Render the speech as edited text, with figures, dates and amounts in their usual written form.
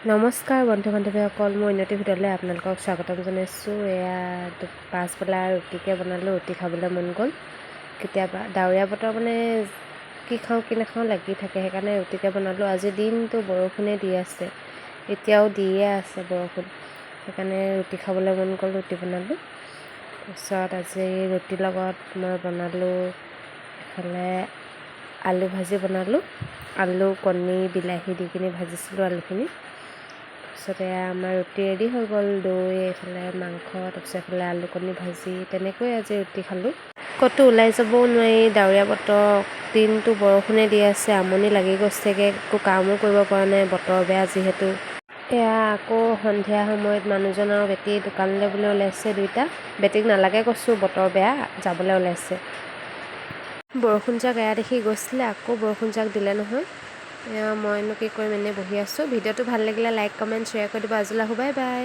নমস্কাৰ বন্ধু বান্ধৱীসকল, মই উন্নতি ভিতৰলৈ আপোনালোকক স্বাগতম জনাইছোঁ। এয়া পাছবেলা ৰুটিকে বনালোঁ। ৰুটি খাবলৈ মন গ'ল। কেতিয়াবা ডাৱৰীয়া বতৰ কি খাওঁ কি নাখাওঁ লাগি থাকে, সেইকাৰণে ৰুটিকে বনালোঁ। আজি দিনটো বৰষুণে দি আছে, এতিয়াও দিয়ে আছে বৰষুণ, সেইকাৰণে ৰুটি খাবলৈ মন গ'ল, ৰুটি বনালোঁ। তাৰপিছত আজি ৰুটিৰ লগত মই বনালোঁ এইফালে আলু ভাজি বনালোঁ। আলু, কণী, বিলাহী দি কিনি ভাজিছিলোঁ আলুখিনি। তাৰপিছতে আমাৰ ৰুটি ৰেডি হৈ গ'ল। দৈ, এইফালে মাংস, তাৰপিছত এইফালে আলু কণী ভাজি, তেনেকৈ আজি ৰুটি খালোঁ। ক'তো ওলাই যাবও নোৱাৰি, ডাৱৰীয়া বতৰ, দিনটো বৰষুণে দি আছে, আমনি লাগি গৈছেগৈ, একো কামো কৰিব পৰা নাই, বতৰ বেয়া যিহেতু। এয়া আকৌ সন্ধিয়া সময়ত মানুহজন আৰু বেটী দোকানলৈ বুলি ওলাইছে দুইটা। বেটীক নালাগে কৈছোঁ, বতৰ বেয়া, যাবলৈ ওলাইছে। বৰষুণ যাক এয়া দেখি গৈছিলে, আকৌ বৰষুণ যাক দিলে নহয়। মইনো কি কৰিম, এনেই বহি আছোঁ। ভিডিঅ'টো ভাল লাগিলে লাইক, কমেণ্ট, শ্বেয়াৰ কৰি দিব। আজিলৈ বাই বাই।